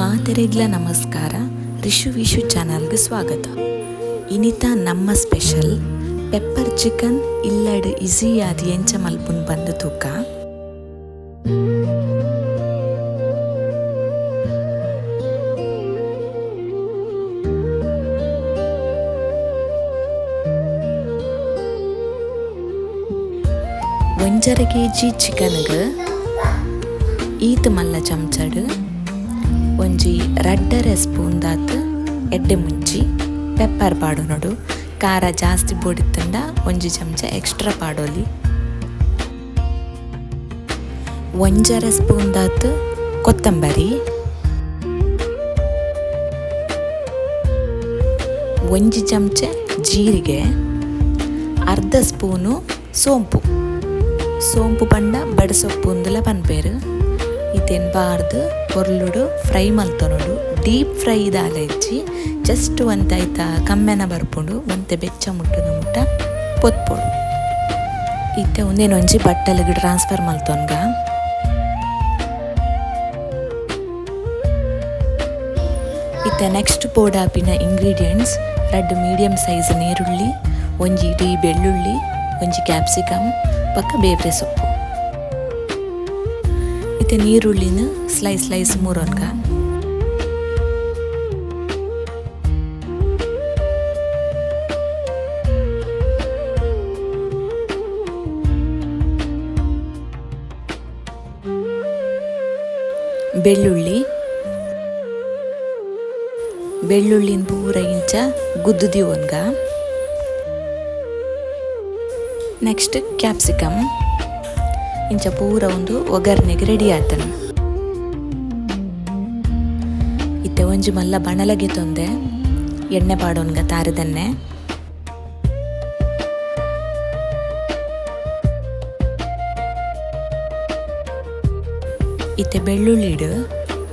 ಮಾತೆರೆಗ್ಲ ನಮಸ್ಕಾರ. ರಿಷು ವಿಶು ಚಾನಲ್ಗೆ ಸ್ವಾಗತ. ಇನಿತ ನಮ್ಮ ಸ್ಪೆಷಲ್ ಪೆಪ್ಪರ್ ಚಿಕನ್ ಇಲ್ಲಡ್ ಈಸಿಯಾದ ಎಂಚ ಮಲ್ಪುನ್ ಬಂದ ತೂಕ. ಒಂಜರ ಕೆಜಿ ಚಿಕನ್ಗೆ ಈತ್ ಮಲ್ಲ ಚಮಚಡ್ ಒಂಜಿ 2.5 ಸ್ಪೂನ್ ದಾತ್ ಎಡ್ಡೆ ಮುಂಚಿ ಪೆಪ್ಪರ್ ಪಾಡೋನಡು. ಖಾರ ಜಾಸ್ತಿ ಬೋಡಿತ್ತಂಡ ಒಂಜಿ ಚಮಚ ಎಕ್ಸ್ಟ್ರಾ ಪಾಡೋಲಿ. 1.5 ಸ್ಪೂನ್ ದಾತ್ ಕೊತ್ತಂಬರಿ, 1 ಚಮಚ ಜೀರಿಗೆ, 1/2 ಸ್ಪೂನು ಸೋಂಪು ಪಂಡ ಬಡಸೊಪ್ಪು ಉಂದಲ ಪನ್ಪೇರು. ಇದೇನು ಬಾರ್ದು ಪೊರ್ಲುಡು ಫ್ರೈ ಮಲ್ತೊನೋಡು. ಡೀಪ್ ಫ್ರೈ ದಾಲ ಇಜ್ಜಿ ಜಸ್ಟ್ ಒಂತಾಯ್ತ ಕಮ್ಮೆನ ಬರ್ಪುಂಡು ಒಂತೆ ಬೆಚ್ಚ ಮುಟ್ಟ ಪೊತ್ಪೊಡು. ಇತ್ತೆ ಒಂದೇನೊಂಜಿ ಬಟ್ಟಲಿಗೆ ಟ್ರಾನ್ಸ್ಫರ್ ಮಲ್ತೊನ್ಗ. ಇತ್ತೆ ನೆಕ್ಸ್ಟ್ ಪೋಡಾಪಿನ ಇಂಗ್ರೀಡಿಯೆಂಟ್ಸ್ 2 ಮೀಡಿಯಂ ಸೈಜ್ ನೀರುಳ್ಳಿ, 1 ಇಡೀ ಬೆಳ್ಳುಳ್ಳಿ, 1 ಕ್ಯಾಪ್ಸಿಕಮ್ ಪಕ್ಕ ಬೇವ್ರೆ ಸೊಪ್ಪು. ಇತ್ತೆ ನೀರುಳ್ಳಿನ ಸ್ಲೈಸ್ ಮೂರೊನ್ಗ. ಬೆಳ್ಳುಳ್ಳಿನ ಪೂರ ಇಂಚ ಗುದ್ದುದಿ ಒನ್ಗ. ನೆಕ್ಸ್ಟ್ ಕ್ಯಾಪ್ಸಿಕಮ್ ಇಂಚ ಪೂರ ಒಂದು ಒಗ್ಗರಣೆಗೆ ರೆಡಿ ಆತನು. ಇತ್ತೆ ಒಂಜಿ ಮಲ್ಲ ಬಣಲಗೆ ತೊಂದೆ ಎಣ್ಣೆ ಪಾಡೋನ್ಗ ತಾರದೆಣ್ಣೆ. ಇತ್ತೆ ಬೆಳ್ಳುಳ್ಳಿಡು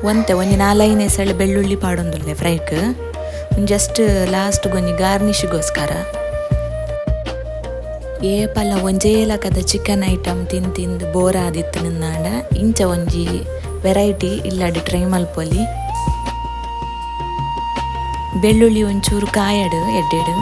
ಒಂಜಿ 4-5 ಎಸಳು ಬೆಳ್ಳುಳ್ಳಿ ಪಾಡೊಂದುಲ್ಲೆ ಫ್ರೈಕ್. Just last ಗೊಂಜಿ ಗಾರ್ನಿಷ್ಗೋಸ್ಕರ. ಏಪಲ ಒಂಜೇಲಕದ ಚಿಕನ್ ಐಟಮ್ ತಿಂದು ಬೋರ್ ಆದಿತ್ತು ನಿನ್ನಾಂಡ ಇಂಚ ಒಂಜಿ ವೆರೈಟಿ ಇಲ್ಲಾಡಿ ಟ್ರೈ ಮಲ್ಪೊಲಿ. ಬೆಳ್ಳುಳ್ಳಿ ಒಂಚೂರು ಕಾಯಡು ಎಡ್ಡೆಡು.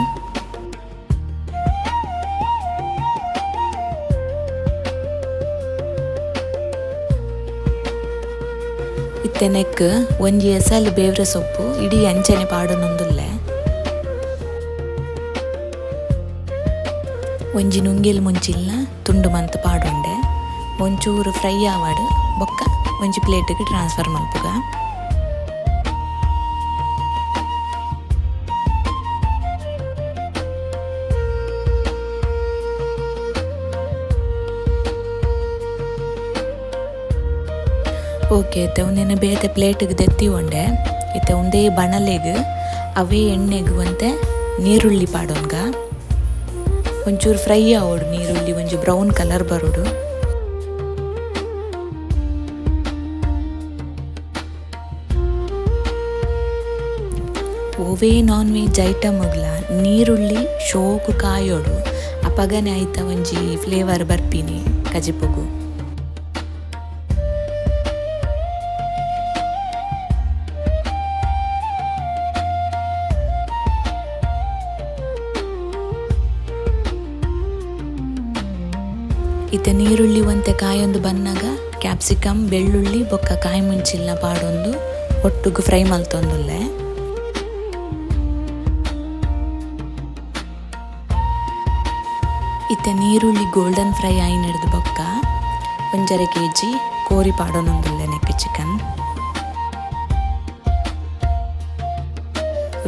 ಇತ್ತೆ ನೆಕ್ ಒಂಜಿ ಎಸಲು ಬೇವ್ರೆ ಸೊಪ್ಪು ಇಡೀ ಅಂಚನೆ ಪಾಡೊಂದುಲ್ಲೆ. ಒಂಜಿ ನುಂಗಿಲ್ ಮುಂಚಿಲ್ನ ತುಂಡು ಮಂತ್ ಪಾಡುಂಡೆ ಒಂಚೂರು ಫ್ರೈ ಆವಾಡು ಬೊಕ್ಕ ಒಂಜಿ ಪ್ಲೇಟಿಗೆ ಟ್ರಾನ್ಸ್ಫರ್ ಮಲ್ಪುಗ. ಓಕೆ ಇತ್ತೆ ಒಂದೇನು ಬೇತೆ ಪ್ಲೇಟಿಗೆ ದೆತ್ತಿ ಒಂಡೆ. ಇತ್ತೆ ಒಂದೇ ಬಣಲೆಗೆ ಅವೇ ಎಣ್ಣೆಗೆ ಒಂತೆ ನೀರುಳ್ಳಿ ಪಾಡೋನ್ಗ. ಒಂಚೂರು ಫ್ರೈ ಆವೋಡು ನೀರುಳ್ಳಿ ಒಂಜಿ ಬ್ರೌನ್ ಕಲರ್ ಬರೋಡು. ಓವೇ ನಾನ್ ವೆಜ್ ಐಟಮ್ಗ್ಲ ನೀರುಳ್ಳಿ ಶೋಕು ಕಾಯೋಡು ಅಪಗನೆ ಆಯ್ತ ಒಂಜಿ ಫ್ಲೇವರ್ ಬರ್ಪಿನಿ ಕಜಿಪುಗು. ಇತ್ತೆ ನೀರುಳ್ಳಿ ಒಂತೆ ಕಾಯೊಂದು ಬನ್ನಾಗ ಕ್ಯಾಪ್ಸಿಕಮ್ ಬೆಳ್ಳುಳ್ಳಿ ಬೊಕ್ಕ ಕಾಯಿ ಮುಂಚಿಲ್ನ ಪಾಡೊಂದು ಒಟ್ಟುಗು ಫ್ರೈ ಮಲ್ತೊಂದುಲ್ಲೆ. ಇತ್ತೆ ನೀರುಳ್ಳಿ ಗೋಲ್ಡನ್ ಫ್ರೈ ಆಯ್ನಡ್ದು ಬೊಕ್ಕ 1.5 kg ಕೋರಿ ಪಾಡೊಂದುಲ್ಲೆ ನೆಕ್ ಚಿಕನ್.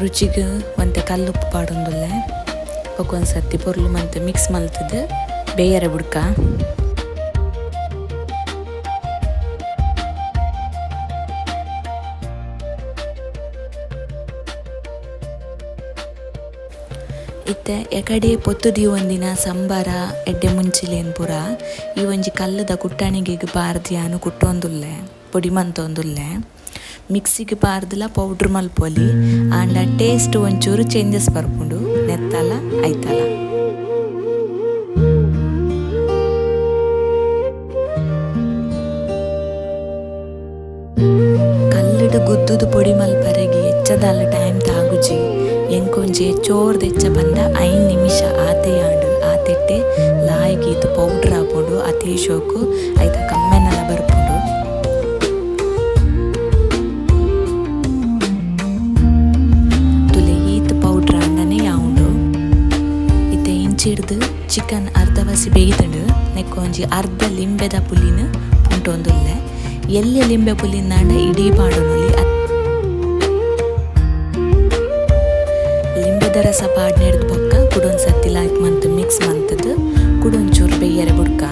ರುಚಿಗೆ ಒಂತೆ ಕಲ್ಲುಪ್ಪು ಪಾಡೊಂದುಲ್ಲೆ ಬೊಕ್ಕ ಒಂದ್ಸರ್ತಿ ಪೊರ್ಲು ಮಂತ್ ಮಿಕ್ಸ್ ಮಲ್ತದು ಬೇಯರೆ ಬುಡ್ಕ. ಇತ್ತೆ ಎಕಡೆ ಪೊತ್ತುದಿ ಒಂದಿನ ಸಂಬಾರ ಎಡ್ಡೆ ಮುಂಚಿಲೇನು ಪುರ ಈ ಒಂಜಿ ಕಲ್ಲದ ಕುಟ್ಟಣಿಗೆಗ್ ಪಾರ್ದಿಯಾನು ಕುಟ್ಟೊಂದುಲ್ಲೆ ಪೊಡಿ ಮಂತೊಂದುಲ್ಲೆ. ಮಿಕ್ಸಿಗೆ ಪಾರ್ದಲ ಪೌಡ್ರ್ ಮಲ್ಪೊಲಿ ಆಂಡ ಟೇಸ್ಟ್ ಒಂಚೂರು ಚೇಂಜಸ್ ಬರ್ಪುಂಡು ನೆತ್ತಲ ಐತಲ. ಉದ್ದುದು ಪೊಡಿ ಮಲ್ಪರೆಗಿ ಹೆಚ್ಚದಾಲ ಟೈಮ್ ತಾಗುಜಿ ಎಂಕೊಂಜಿ ಚೋರ್ದು ಹೆಚ್ಚ ಬಂದ 5 ನಿಮಿಷ ಆತೆಯಾಂಡು ಆತೆಟ್ಟೆ ಲಾಯ್ಗಿ ಇದು ಪೌಡ್ರ್ ಆಪುಂಡು ಅತೀಶೋಕು ಐತ ಕಮ್ಮೆನಲ ಬರ್ಪುಂಡು. ತುಲೆ ಈತ್ ಪೌಡ್ರ್ ಅಂಡನೆ ಯಾವುಂಡು ಇತ್ತೆ ಇಂಚಿಡ್ದು ಚಿಕನ್ ಅರ್ಧವಸಿ ಬೇಯ್ದುಂಡು ನೆಕ್ಕೊಂಜಿ ಅರ್ಧ ಲಿಂಬೆದ ಪುಲಿನ ಪುಂಟೊಂದುಲ್ಲೆ ಎಲ್ಲಿ ಲಿಂಬೆ ಪುಲಿಂದಾಂಡ ಇಡೀ ಪಾಡೊನುಲಿ ಲಿಂಬೆದ ರಸ ಪಾಡ್ನೆಡ್ದು ಬೊಕ್ಕ ಕುಡೊಂದು ಸತಿ ಲಾಯ್ಕ್ ಮಂತ್ ಮಿಕ್ಸ್ ಮಂತದ್ದು ಕುಡೊಂಚೂರು ಬೇಯರೆ ಬುಡ್ಕ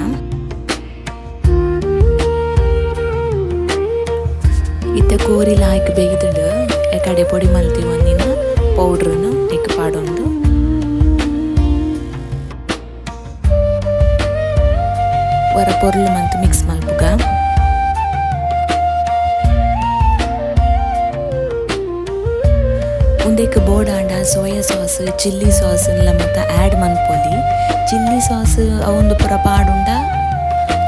ಇತ್ತೆ ಕೋರಿ ಲಾಯ್ಕ್ ಬೇಯ್ದುಂಡು ಎಕಡೆ ಪೊಡಿ ಮಲ್ತಿ ಒಂದಿನ ಪೌಡ್ರನ್ನು ನೆಕ್ ಪಾಡೊಂದು ವರ ಪೊರ್ಲು ಮಂತ್ ಮಿಕ್ಸ್ ಮಲ್ಪುಗ ಉಂದೆಕ್ ಬೋಡಾಂಡ ಸೋಯಾ ಸಾಸ್ ಚಿಲ್ಲಿ ಸಾಸ್ ಎಲ್ಲ ಮತ್ತು ಆ್ಯಡ್ ಮನ್ಪೊಲಿ. ಚಿಲ್ಲಿ ಸಾಸ್ ಅವೊಂದು ಪೂರ ಪಾಡುಂಡ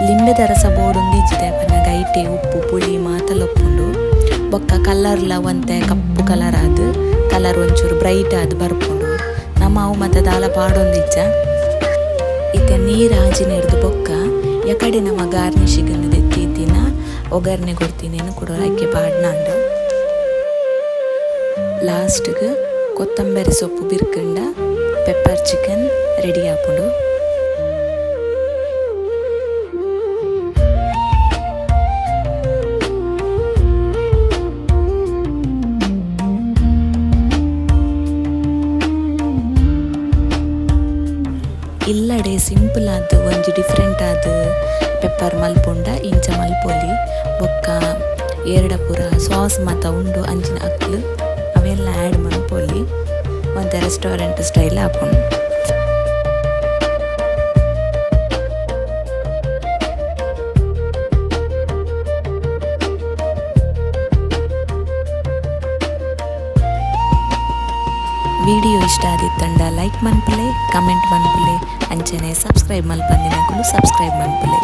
ಲಿಂಬೆದ ರಸ ಬೋಡುಂದಿಜ್ಜಿದೆ ಪನ್ನಗ ಐಟೆ ಉಪ್ಪು ಪುಳಿ ಮಾತಲೊಪ್ಪುಂಡು ಬೊಕ್ಕ ಕಲರ್ಲ ಒಂತೆ ಕಪ್ಪು ಕಲರ್ ಆದ್ ಕಲರ್ ಒಂಚೂರು ಬ್ರೈಟ್ ಆದ್ ಬರ್ಪುಂಡು ನಮ್ಮ ಅವು ಮತ್ತು ದಾಲ ಪಾಡೊಂದಿಜ್ಜ ಇತ್ತೆ ನೀರು ಹಾಜಿನೆರ್ದು ಬೊಕ್ಕ ಯಕಡೆ ನಮ್ಮ ಗಾರ್ನಿಶಿಗನ್ನು ದೆತ್ತಿದ್ದಿನ ಒಗ್ಗರಣೆ ಕೊಡ್ತೀನಿ ಕೊಡೋರಕ್ಕೆ ಪಾಡ್ನಾಂಡು ಲಾಸ್ಟ್ಗೆ ಕೊತ್ತಂಬರಿ ಸೊಪ್ಪು ಬಿರ್ಕಂಡ ಪೆಪ್ಪರ್ ಚಿಕನ್ ರೆಡಿ ಆಪುಂಡು. ಇಲ್ಲಡೆ ಸಿಂಪಲ್ ಆದ್ ಒಂಜಿ ಡಿಫ್ರೆಂಟ್ ಆದ್ ಪೆಪ್ಪರ್ ಮಲ್ಪುಂಡ ಇಂಚ ಮಲ್ಪೊಲಿ ಬೊಕ್ಕ ಏರ್ಡ ಪೂರ ಸಾಸ್ ಮಾತ ಉಂಡು ಅಂಚಿನ ಅಕ್ಲು ಅವೆಲ್ಲ ಆ್ಯಡ್ ಮನ್ಪೊಲಿ ಮತ್ತು ರೆಸ್ಟೋರೆಂಟ್ ಸ್ಟೈಲ್ ಆಪುಂಡು. ವಿಡಿಯೋ ಇಷ್ಟ ಆದಿತ್ತಂಡ ಲೈಕ್ ಮನ್ಪುಲೆ ಕಮೆಂಟ್ ಮನ್ಪುಲೆ ಅಂಚನೆ ಸಬ್ಸ್ಕ್ರೈಬ್ ಮಲ್ಪಂದಿನಕುಲು ಸಬ್ಸ್ಕ್ರೈಬ್ ಮನ್ಪುಲೆ.